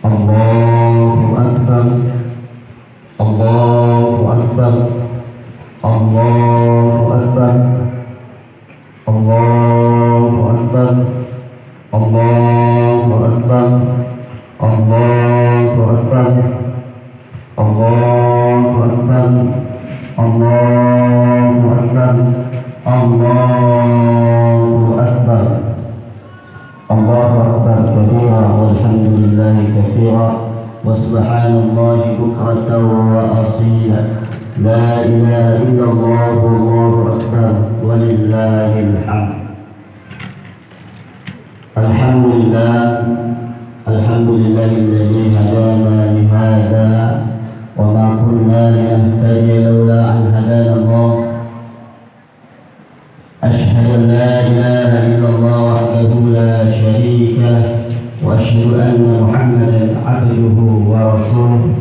Allahu Akbar, Allahu Akbar, Allahu Akbar, Allahu Akbar, Allahu Akbar, Allahu Akbar, Allahu Akbar, Allahu Akbar, Allahu Akbar. Allahu Akbar kabira walhamdulillahi katsira wa subhanallahi bukratan wa asila. La ilaha illallah wallahu akbar walillahil hamd. Alhamdulillah, alhamdulillahilladzi hadana li hadza wa ma kunna linahtadiya laula an hadana Allah. أشهد أن لا إله إلا الله وحده لا شريك له وأشهد أن محمدا عبده ورسوله.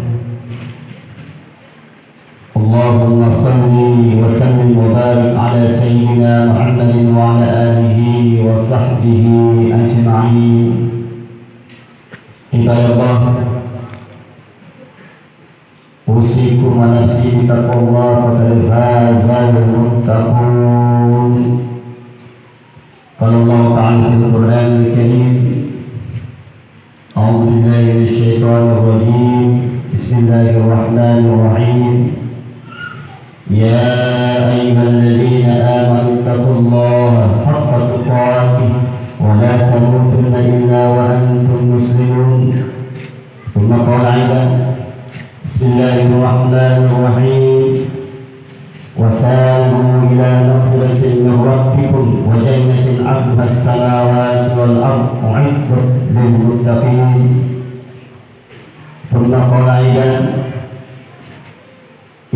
اللهم صل وسلم وبارك على سيدنا محمد وعلى آله وصحبه أجمعين. عباد الله، أوصيكم ونفسي بتقوى الله فقد فاز المتقون. قال الله تعالى في القرآن الكريم: أعوذ بالله من الشيطان الرجيم، بسم الله الرحمن الرحيم. يا أيها الذين آمنوا اتقوا الله حق تقاته ولا تموتن إلا وأنتم مسلمون. ثم قال أيضا: بسم الله الرحمن الرحيم. وسارعوا إلى مغفرة من ربكم وجنة عرضها السماوات والأرض أعدت للمتقين. ثم قال أيضا: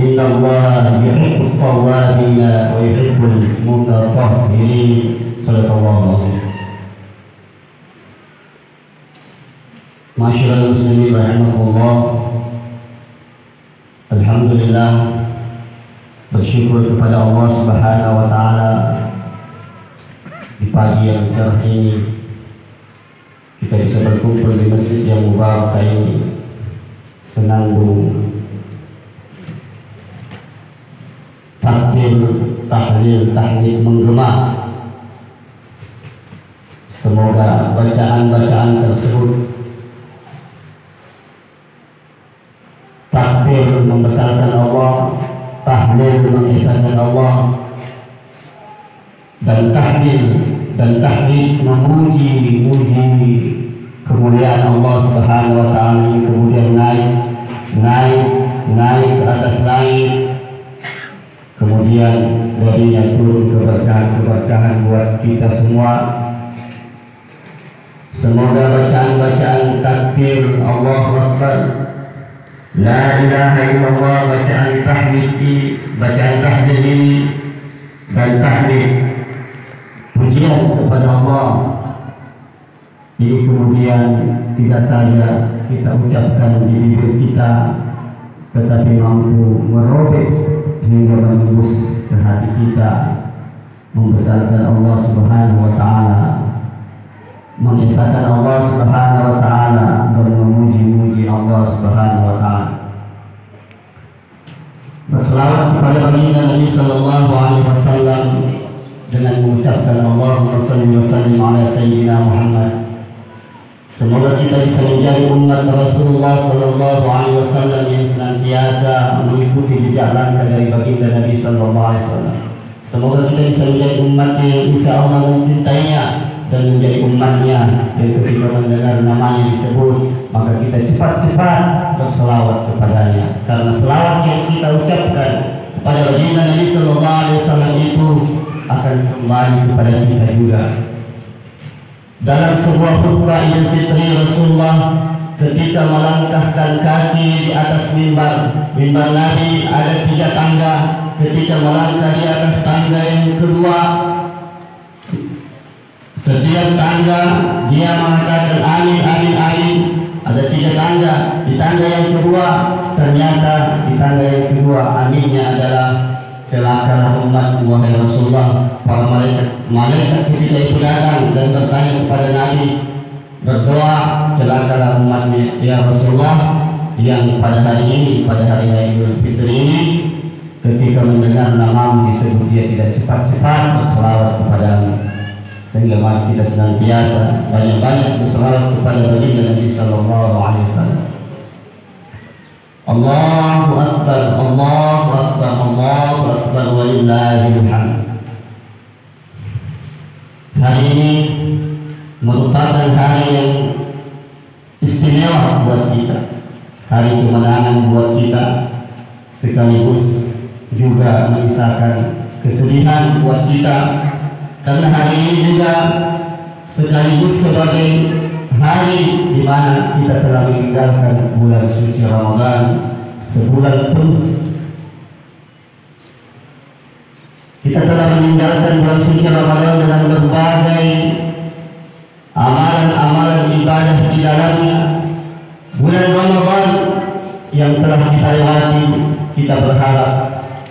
إن الله يحب التوابين ويحب المتطهرين. صدق الله العظيم. Masyaallah muslimin rahimakumullah. Alhamdulillah, bersyukur kepada Allah Subhanahu wa taala di pagi yang cerah ini kita bisa berkumpul di masjid yang mubarak ini, senandung takbir, tahlil, tahmid menggema. Semoga bacaan-bacaan tersebut, takbir membesarkan Allah, tahlil mengisahkan Allah, dan tahmid memuji kemuliaan Allah Subhanahu wa taala ini, kemudian naik ke atas langit, kemudian darinya turun keberkahan buat kita semua. Semoga bacaan-bacaan takbir Allahu Akbar, La ilaha illallah, bacaan tahlil ini dan tahmid pujian kepada Allah ini kemudian tidak saja kita ucapkan di bibir kita, tetapi mampu merobek hingga menembus ke hati kita, membesarkan Allah Subhanahu wa taala, mengisahkan Allah Subhanahu wa taala, dan memuji-muji Allah Subhanahu wa taala. Berselawat kepada baginda Nabi sallallahu alaihi wasallam dengan mengucapkan Allahumma shalli wa sallim ala sayyidina Muhammad. Semoga kita bisa menjadi umat Rasulullah sallallahu alaihi wasallam yang senantiasa mengikuti jejak langkah dari baginda Nabi sallallahu alaihi wasallam. Semoga kita bisa menjadi umat yang insya Allah mencintainya dan menjadi umatnya, dan ketika mendengar namanya disebut maka kita cepat-cepat berselawat kepadanya, karena selawat yang kita ucapkan kepada baginda Nabi sallallahu alaihi wasallam itu akan kembali kepada kita juga. Dalam sebuah khutbah Idul Fitri, Rasulullah ketika melangkahkan kaki di atas mimbar Nabi ada 3 tangga. Ketika melangkah di atas tangga yang kedua, setiap tangga dia mengatakan amin, amin, amin. Ada 3 tangga. Di tangga yang kedua, ternyata di tangga yang kedua aminnya adalah celakalah umat wahai Rasulullah. Para malaikat ketika itu datang dan bertanya kepada Nabi, berdoa celakalah umatnya ya Rasulullah yang pada hari ini, pada hari Idul Fitri ini, ketika mendengar namamu disebut dia tidak cepat-cepat berselawat kepadamu, sehingga mari kita senantiasa banyak-banyak berselawat kepada baginda Nabi Sallallahu Alaihi Wasallam. Allahu Akbar, Allahu Akbar, Allahu Akbar, walillahil hamd. Hari ini merupakan hari yang istimewa buat kita, hari kemenangan buat kita, sekaligus juga menyisakan kesedihan buat kita, karena hari ini juga sekaligus sebagai hari di mana kita telah meninggalkan bulan suci Ramadan sebulan penuh. Kita telah meninggalkan bulan suci Ramadan dengan berbagai amalan-amalan ibadah di dalamnya. Bulan Ramadan yang telah kita lewati, kita berharap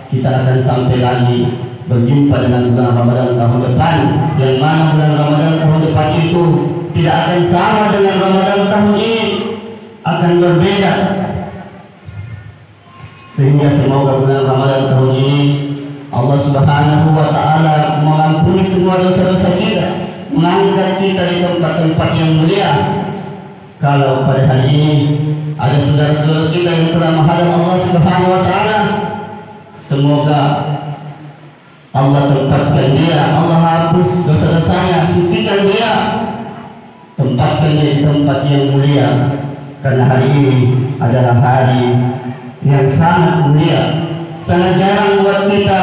kita akan sampai lagi berjumpa dengan bulan Ramadan tahun depan, yang mana bulan Ramadan tahun depan itu tidak akan sama dengan Ramadan tahun ini, akan berbeda. Sehingga semoga bulan Ramadan tahun ini Allah Subhanahu wa Ta'ala mengampuni semua dosa-dosa kita, mengangkat kita di tempat-tempat yang mulia. Kalau pada hari ini ada saudara-saudara kita yang telah menghadap Allah Subhanahu wa Ta'ala, semoga Allah tempatkan dia, Allah hapus dosa-dosanya, sucikan dia, tempatkan dia di tempat yang mulia. Karena hari ini adalah hari yang sangat mulia, sangat jarang buat kita.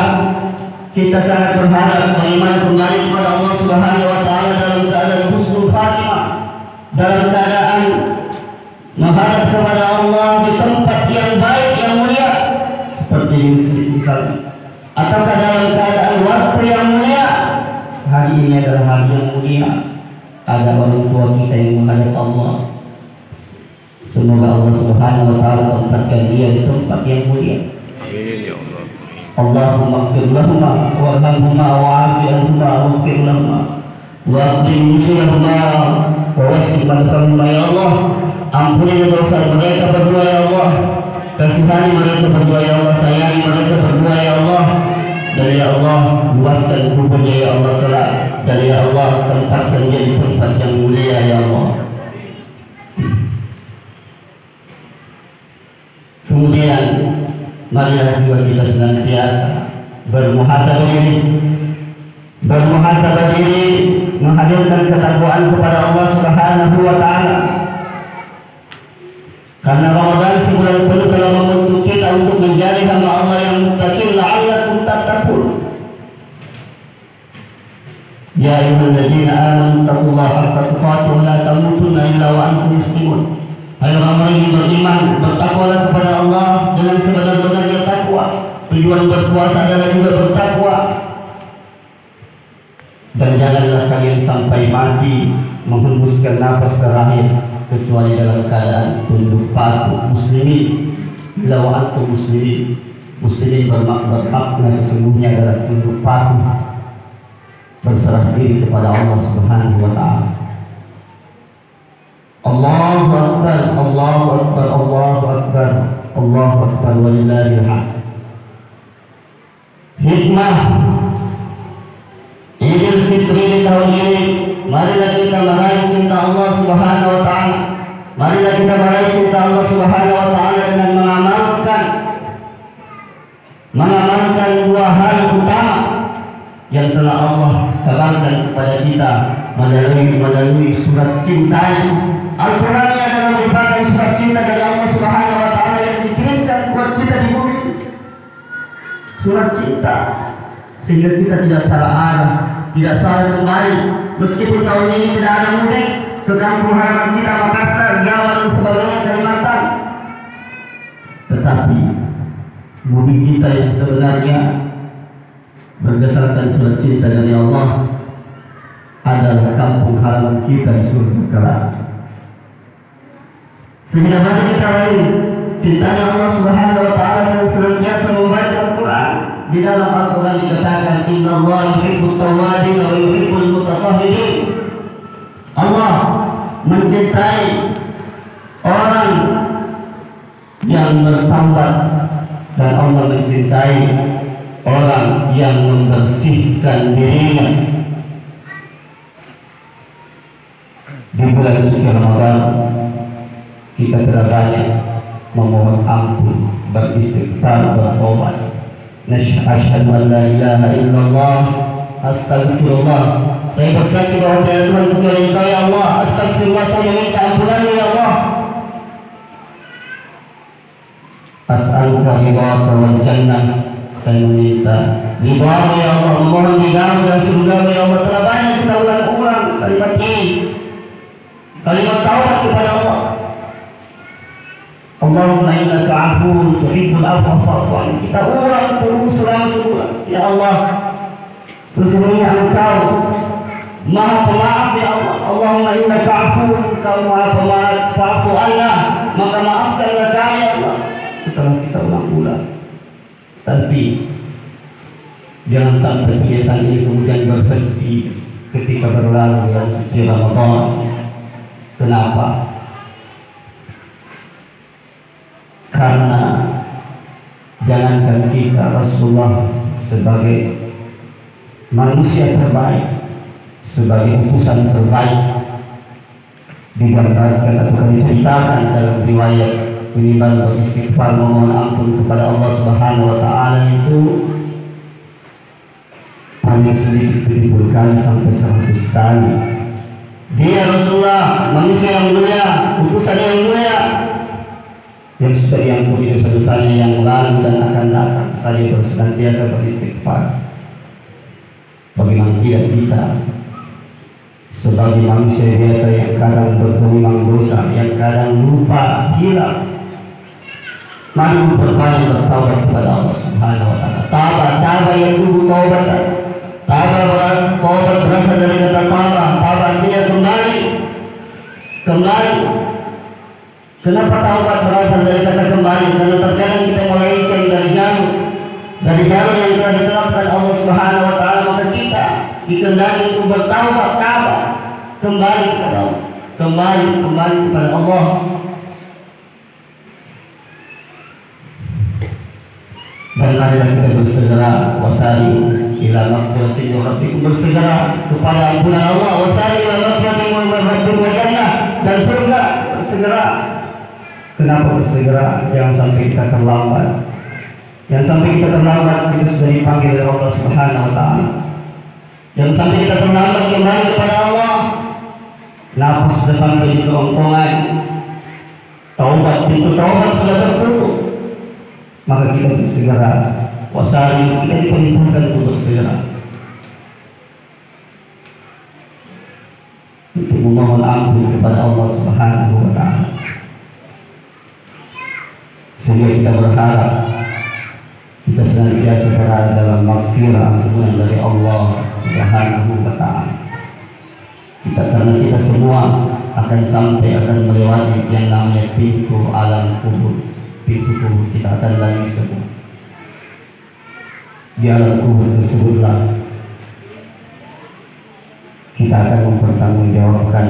Kita sangat berharap bagaimana kembali kepada Allah Subhanahu wa Ta'ala dalam keadaan husnul khatimah, dalam keadaan menghadap kepada Allah di tempat yang baik, yang mulia, seperti ini misalnya, ataukah dalam keadaan waktu yang mulia. Hari ini adalah hari yang mulia, ada orang tua kita yang menghadap Allah. Semoga Allah Subhanahu wa Ta'ala tempatkan dia di tempat yang mulia. Amin ya Allah. Allahumma ighfir lahumma warhamhuma wa'afi anhuma waghfir lahumma wa'qim nusulahumma wa wasi' madkhalahuma. Ya Allah, ampuni dosa mereka berdua ya Allah, kasihani mereka berdua ya Allah, sayangi mereka berdua ya Allah, dan ya Allah luaskan kuburnya ya Allah kelak, dan ya Allah tempatkan dia di tempat yang mulia ya Allah. Kemudian marilah juga kita senantiasa bermuhasabah diri, menghadirkan ketakwaan kepada Allah Subhanahu wa Ta'ala. Karena Ramadan sebulan penuh telah membentuk kita untuk menjadi hamba Allah yang muttaqin, la'allakum tattaqun. Ya ayyuhalladzina amanu taqullaha haqqa tuqatih wa la tamutunna illa wa antum muslimun. Hai orang-orang yang beriman, bertakwalah kepada Allah dengan sebenar-benarnya takwa. Tujuan berpuasa adalah juga bertakwa. Dan janganlah kalian sampai mati menghembuskan nafas terakhir kecuali dalam keadaan tunduk patuh. Muslimin, bila wa antum muslimin. Muslimin bermakna sesungguhnya adalah tunduk patuh, berserah diri kepada Allah Subhanahu wa Ta'ala. Allahu Akbar, Allahu Akbar, Allahu Akbar, Allahu Akbar, walillahil hamd. Hikmah Idul Fitri di tahun ini, marilah kita meraih cinta Allah Subhanahu wa Ta'ala. Marilah kita meraih cinta Allah Subhanahu wa Ta'ala dengan mengamalkan dua hal utama yang telah Allah kabarkan kepada kita melalui surat cintanya. Al-Quran adalah merupakan surat cinta dari Allah Subhanahu wa Ta'ala yang dikirimkan buat kita di bumi. Surat cinta, sehingga kita tidak salah arah, tidak salah kembali. Meskipun tahun ini tidak ada mudik ke kampung halaman kita Makassar, Jawa dan sebagainya, Kalimantan, tetapi mudik kita yang sebenarnya berdasarkan surat cinta dari Allah adalah kampung halaman kita di surga kelak. Sehingga mari kita raih cintanya Allah Subhanahu wa Ta'ala yang senantiasa membaca Al-Quran. Di dalam Al-Quran dikatakan, innallaha yuhibbut tawwabin wa yuhibbul mutatahhirin. Allah mencintai orang yang bertaubat, dan Allah mencintai orang yang membersihkan dirinya. Di bulan suci Ramadan kita telah banyak memohon ampun, beristighfar, bertobat. Asyhadu an la ilaha illallah, astagfirullah. Saya bersaksi bahwa tiada Tuhan kecuali Engkau ya Allah. Astagfirullah, saya meminta ampunanmu ya Allah. As'aluka ridhaka wal jannah, saya meminta ridhamu ya Allah, memohon ridhamu dan surgamu ya Allah. Telah banyak kita ulang-ulang kalimat ini, kalimat taubat kepada Allah. Allahumma innaka afuwwun tuhibbul afwa fa'fu anni. Kita ulang terus selama sebulan. Ya Allah, sesungguhnya Engkau Maha Pemaaf ya Allah. Allahumma innaka afuwwun, Engkau Maha Pemaaf, fa'fu anna, maka maafkanlah kami ya Allah. Setelah kita ulang-ulang, tapi jangan sampai kebiasaan ini kemudian berhenti ketika berlalu bulan suci Ramadan. Kenapa? Karena jangankan kita, Rasulullah sebagai manusia terbaik, sebagai utusan terbaik, digambarkan atau diceritakan dalam riwayat minimal beristighfar, memohon ampun kepada Allah Subhanahu wa Ta'ala itu hanya sedikit 70 kali sampai 100 kali. Dia Rasulullah, manusia yang mulia, utusan yang mulia, yang sudah diampuni dosa-dosanya yang lalu dan akan datang, saya bersenantiasa beristighfar. Bagaimana tidak kita sebagai manusia biasa yang kadang bergelimang dosa, yang kadang lupa, hilang, mari berbanyak bertaubat kepada Allah Subhanahu wa Ta'ala. Taubat yang dulu taubat. Taubat berasal dari kata taubat. Taubat artinya kembali. Kenapa taubat berasal dari kata kembali? Karena terkadang kita melenceng dari jalur yang telah ditetapkan Allah Subhanahu wa Ta'ala, maka kita dikendaki untuk bertaubat, kembali kepada Allah, kembali kepada Allah. Dan marilah kita bersegera, wasari ila maghfiratin min rabbikum, bersegera kepada ampunan Allah, wasari ila maghfiratin min rabbikum wa jannah, dan surga, bersegera. Kenapa bersegera? Jangan sampai kita terlambat. Jangan sampai kita terlambat, kita sudah dipanggil oleh Allah Subhanahu wa Ta'ala. Jangan sampai kita terlambat kembali kepada Allah. Kenapa sudah sampai di kerongkongan taubat, pintu taubat sudah tertutup, maka kita bersegera. Wasari, kita diperintahkan untuk bersegera untuk memohon ampun kepada Allah Subhanahu wa Ta'ala, sehingga kita berharap kita senantiasa berada dalam maghfirah, ampunan dari Allah Subhanahu wa Ta'ala. Karena kita semua akan melewati yang namanya pintu alam kubur. Pintu kubur kita akan lalui semua. Di alam kubur tersebutlah kita akan mempertanggungjawabkan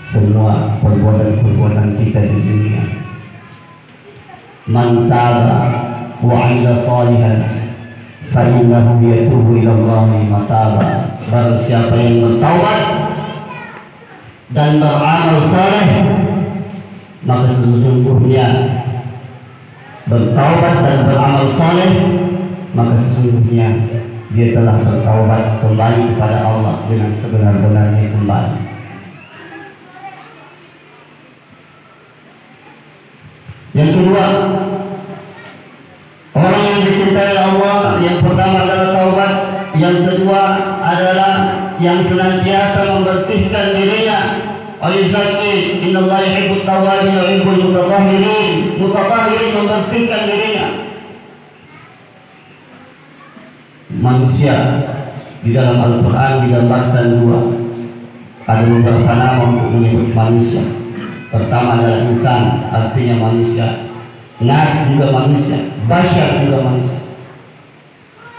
semua perbuatan-perbuatan kita di dunia. Man taba wa 'amila shalihan fa innahu yatubu ila Allahi mataba. Barang siapa yang bertaubat dan beramal saleh, maka sesungguhnya bertaubat dan beramal saleh, maka sesungguhnya dia telah bertaubat kembali kepada Allah dengan sebenar-benarnya kembali. Yang kedua, orang yang dicintai Allah, yang pertama adalah taubat, yang kedua adalah yang senantiasa membersihkan dirinya. Al-Zaki, innallaha yuhibbut tawwabin wa yuhibbul mutatahhirin. Mutatahhirin, membersihkan dirinya. Manusia di dalam Al-Quran digambarkan dua. Ada beberapa nama untuk menyebut manusia. Pertama adalah insan, artinya manusia. Nas juga manusia, Bashar juga manusia.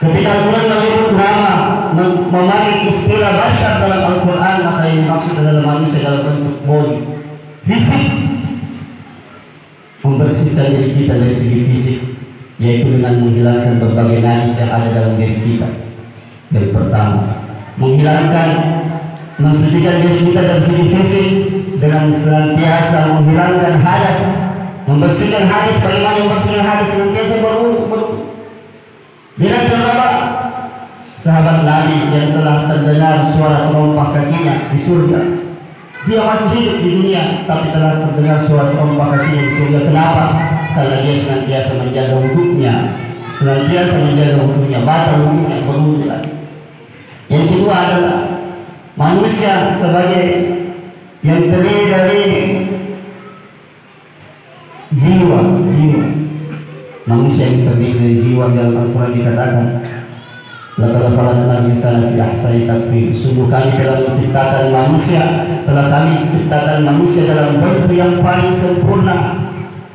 Ketika Al-Quran menyebut nama, memakai istilah Bashar dalam Al-Quran, maka yang dimaksud adalah manusia dalam bentuk body. fisik, membersihkan diri kita dari segi fisik, yaitu dengan menghilangkan berbagai najis yang ada dalam diri kita. Yang pertama, menghilangkan, mensucikan diri kita dari segi fisik dengan senantiasa menghilangkan hadas, membersihkan hadas. Bagaimana membersihkan hadas? Senantiasa berwudu. Dengan terdapat sahabat Nabi yang telah terdengar suara terompah kakinya di surga. Dia masih hidup di dunia, tapi telah terdengar suara terompah kakinya di surga. Kenapa? Karena dia senantiasa menjaga wudunya, batal wudunya, berwudu. Yang kedua adalah manusia sebagai yang terdiri dari jiwa. Manusia yang terdiri dari jiwa, dalam Al-Quran dikatakan, laqad khalaqnal insana fi ahsani taqwim. Sungguh kami telah menciptakan manusia, dalam bentuk yang paling sempurna.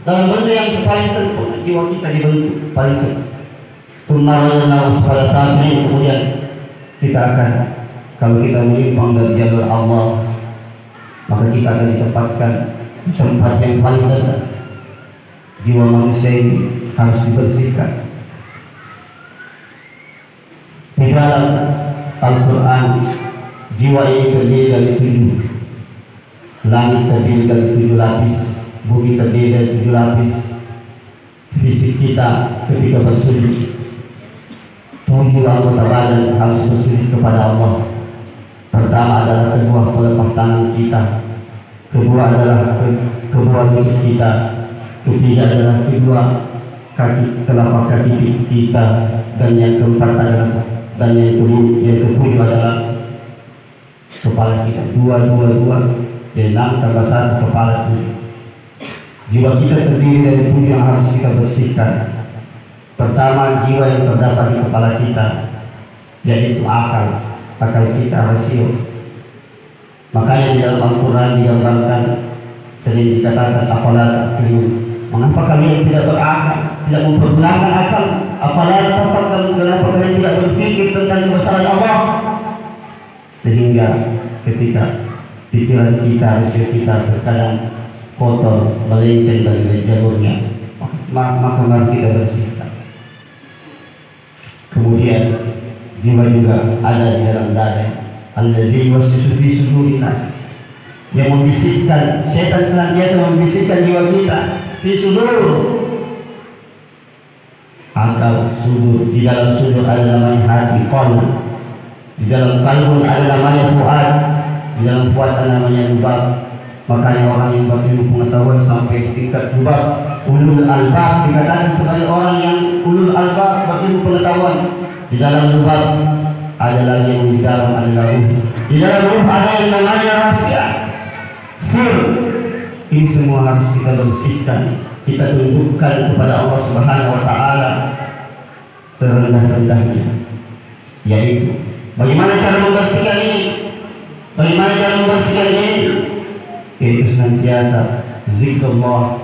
Dalam bentuk yang paling sempurna, jiwa kita dibentuk paling sempurna. Tunarana pada saat ini kemudian kita akan, kalau kita menyimpang dari jalur Allah, maka kita akan ditempatkan di tempat yang paling rendah. Jiwa manusia ini harus dibersihkan. Di dalam Al-Quran, jiwa ini terdiri dari 7. Langit terdiri dari 7 lapis, bumi terdiri dari 7 lapis. Fisik kita ketika bersujud, 7 anggota badan harus bersujud kepada Allah. Pertama adalah kedua telapak tangan kita, kedua adalah kedua lutut kita, ketiga adalah kedua telapak kaki kita, dan yang keempat adalah, dan yang ketujuh adalah kepala kita. Dua, 6 tambah 1 kepala 7. Jiwa kita terdiri dari 7 yang harus kita bersihkan. Pertama, jiwa yang terdapat di kepala kita, yaitu akal kita, rasio. Makanya di dalam Al-Quran digambarkan, sering dikatakan apalah ta'qilun. Mengapa kalian tidak berakal, tidak mempergunakan akal? Apalah kenapa kalian tidak berpikir tentang kebesaran Allah? Sehingga ketika pikiran kita, rasio kita terkadang kotor, melenceng dari jalurnya, maka mari kita bersihkan. Kemudian jiwa juga ada di dalam dada, alladzi yuwaswisu fi sudurin nas, yang membisikkan, setan senantiasa membisikkan jiwa kita di sudur. Akal, sudur, di dalam sudur ada namanya hati, qalb, di dalam kalbun ada namanya fuad, di dalam fuad ada namanya lubab. Makanya orang yang berilmu pengetahuan sampai tingkat lubab, ulul albab, dikatakan sebagai orang yang ulul albab, berilmu pengetahuan. Di dalam lubab ada lagi yang di dalam adalah ruh. Di dalam ruh ada yang namanya rahasia, sir. Ini semua harus kita bersihkan, kita tundukkan kepada Allah Subhanahu wa Ta'ala serendah-rendahnya. Yaitu bagaimana cara membersihkan ini? Yaitu senantiasa zikrullah,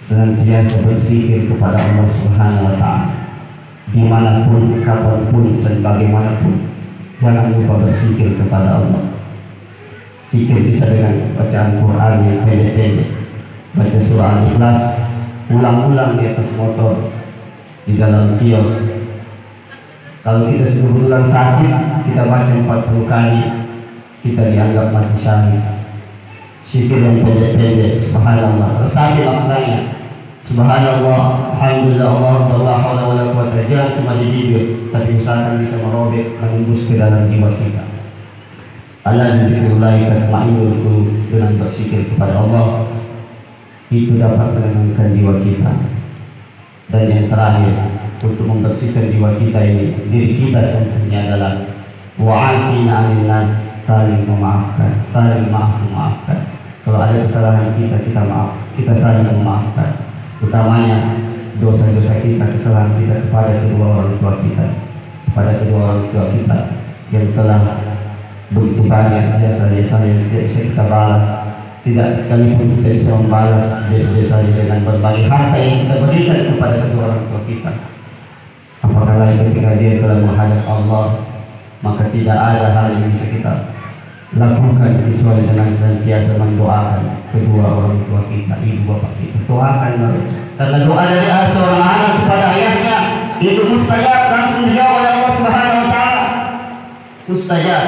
senantiasa berzikir kepada Allah Subhanahu wa Ta'ala dimanapun, kapanpun, dan bagaimanapun. Jangan lupa berzikir kepada Allah. Zikir bisa dengan bacaan Quran yang pendek-pendek, baca surah Al-Ikhlas ulang-ulang di atas motor, di dalam kios. Kalau kita kebetulan sakit, kita baca 40 kali, kita dianggap mati syahid. Zikir yang pendek-pendek, subhanallah, resapi maknanya. Subhanallah, alhamdulillah, Allah, haula wala quwwata, jangan cuma di bibir, tapi usahakan bisa merobek, menembus ke dalam jiwa kita. Ala dzikrillahi tatma'innul qulub, dengan berzikir kepada Allah itu dapat menenangkan jiwa kita. Dan yang terakhir, untuk membersihkan jiwa kita ini, diri kita sebenarnya adalah wa'afina 'anil nas, saling memaafkan, saling maafkan. Kalau ada kesalahan kita maaf, kita saling memaafkan. Utamanya dosa-dosa kita, kesalahan kita kepada kedua orang tua kita, yang telah begitu banyak jasa-jasa yang tidak bisa kita balas. Tidak sekalipun kita bisa membalas jasa-jasa dengan berbagai harta yang kita berikan kepada kedua orang tua kita. Apakah lain ketika dia telah menghadap Allah, maka tidak ada hal yang bisa kita lakukan kecuali dengan senantiasa mendoakan kedua orang tua kita, ibu bapak kita. Doakan mereka, karena doa dari seorang anak kepada ayahnya itu mustajab, langsung dijawab oleh Allah Subhanahu wa taala. Mustajab.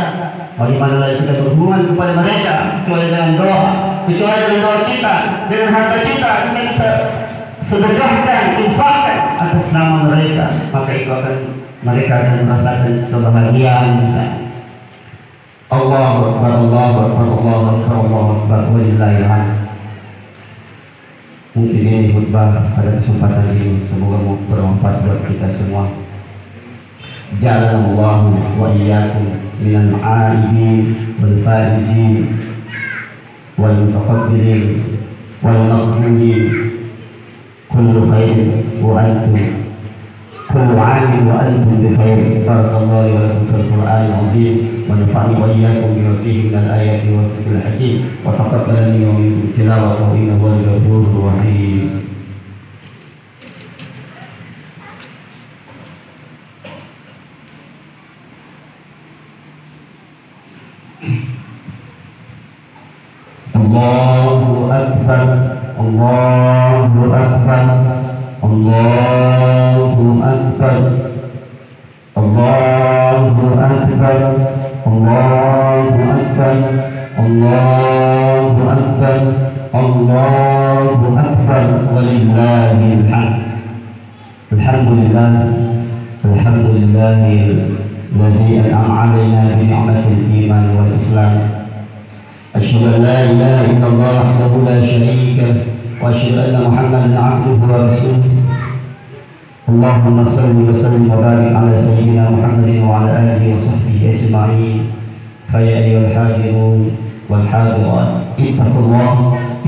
Bagaimana lagi kita berhubungan kepada mereka kecuali dengan doa, kecuali dengan doa kita, dengan harta kita bisa sedekahkan, infakkan atas nama mereka, maka itu akan mereka akan merasakan kebahagiaan di sana. Allahu Akbar, Allahu Akbar, Allahu Akbar, Allahu Akbar, walillahil hamd. Mungkin ini khutbah pada kesempatan ini semoga bermanfaat buat kita semua. Ja'alallahu wa iyyakum minal aidin wal faizin wal mutaqabbilin wal maqbulin. Kullu khairin wa antum kullu 'amin wa antum bi khair. Barakallahu wa lakum fil Qur'anil 'azim wa nafa'ani wa iyyakum bima fihi minal ayati wa dhikril hakim wa taqabbal minni wa minkum tilawatahu innahu huwal ghafurur rahim. Allahu Akbar, Allahu Akbar, Allahu Akbar, Allahu Akbar, Allahu Akbar, Allahu Akbar, Allahu Akbar, walillahil hamd. Alhamdulillah, alhamdulillahilladzi an'ama 'alaina bi ni'matil iman wal islam. أشهد أن لا إله إلا الله وحده لا شريك له وأشهد أن محمدا عبده ورسوله. اللهم صل وسلم وبارك على سيدنا محمد وعلى آله وصحبه أجمعين. فيا أيها الحاضرون والحاضرات اتقوا الله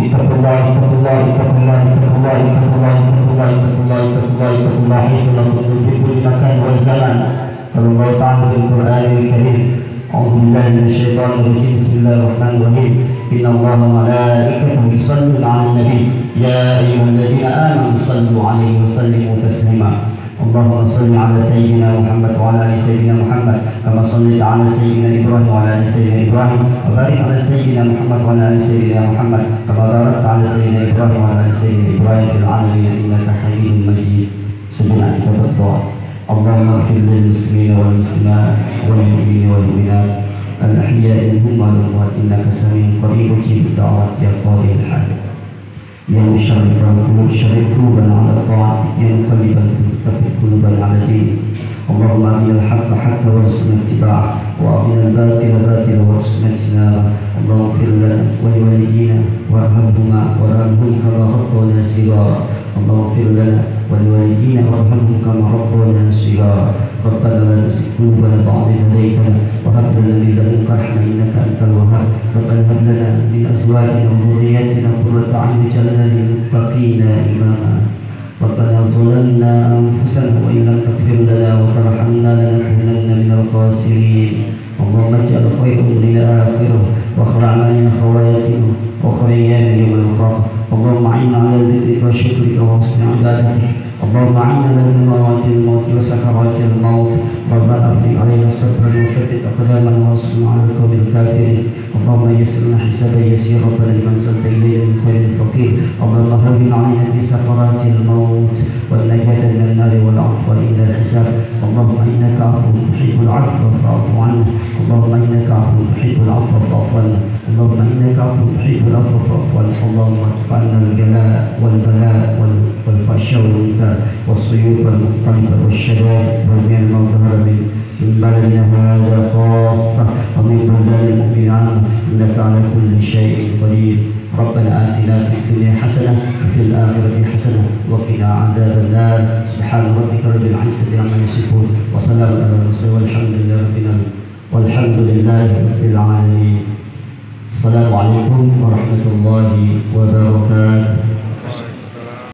اتقوا الله اتقوا الله اتقوا الله اتقوا الله اتقوا الله اتقوا الله اتقوا الله اتقوا الله اتقوا الله حيث كنتم في كل مكان والزمان. قال الله تعالى في القرآن الكريم: أعوذ بالله من الشيطان الرجيم. بسم الله الرحمن الرحيم. إن الله وملائكته يصلون على النبي يا أيها الذين آمنوا صلوا عليه وسلموا تسليما. اللهم صل على سيدنا محمد وعلى آل سيدنا محمد كما صليت على سيدنا إبراهيم وعلى آل سيدنا إبراهيم وبارك على سيدنا محمد وعلى آل سيدنا محمد كما باركت على سيدنا إبراهيم وعلى آل سيدنا إبراهيم في العالمين إنك حميد مجيد. سبحانك تبارك. اللهم اغفر للمسلمين والمسلمات والمؤمنين والمؤمنات الأحياء منهم والأموات إنك سميع قريب مجيب الدعوات يا قاضي الحاجة. يا مشرف القلوب شرف قلوبنا على طاعتك، يا مقلب القلوب ثبت قلوبنا على دينك. اللهم أرنا الحق حقا وارزقنا اتباعه وأرنا الباطل باطلا وارزقنا اجتنابه. اللهم اغفر لنا ولوالدينا وارحمهما وارحمهم كما ربونا صغارا. اللهم اغفر لنا ولوالدينا وارحمهم كما ربونا صغارا. ربنا لا تزغ قلوبنا بعد إذ هديتنا وهب لنا من لدنك رحمة إنك أنت الوهاب. ربنا هب لنا من أزواجنا وذرياتنا قرة أعين واجعلنا للمتقين إماما. ربنا ظلمنا أنفسنا وإن لم تغفر لنا وترحمنا لنكونن من الخاسرين. اللهم اجعل خير أمرنا آخره وخير أعمالنا خواتمه وخير أيامنا يوم القيامة. اللهم أعنا على ذكرك وشكرك وحسن عبادتك. اللهم أعنا على ثمرات الموت وسكرات الموت. ربنا أفرغ علينا صبرا وثبت أقدامنا وانصرنا على القوم الكافرين. اللهم يسر لنا حسابا يسيرا ربنا لمن سلت إلينا من خير فقير. اللهم هون علينا في سكرات الموت والنجاة من النار والعفو إلى الحساب. اللهم إنك عفو تحب العفو فاعف عنا. اللهم إنك عفو تحب العفو فاعف عنا. اللهم إنك عفو تحب العفو فاعف عنا. اللهم ارفع عنا الجلاء والبلاء والفحشاء والمنكر والسيوف والمختلطة والشدائد والبيان المظهر من بلدنا هذا خاصة ومن بلدان المؤمنين عامة إنك على كل شيء قدير. ربنا آتنا في الدنيا حسنة وفي الآخرة حسنة وقنا عذاب النار. سبحان ربك رب العزة عما يصفون وسلام على المرسلين والحمد لله رب العالمين. السلام عليكم ورحمة الله وبركاته.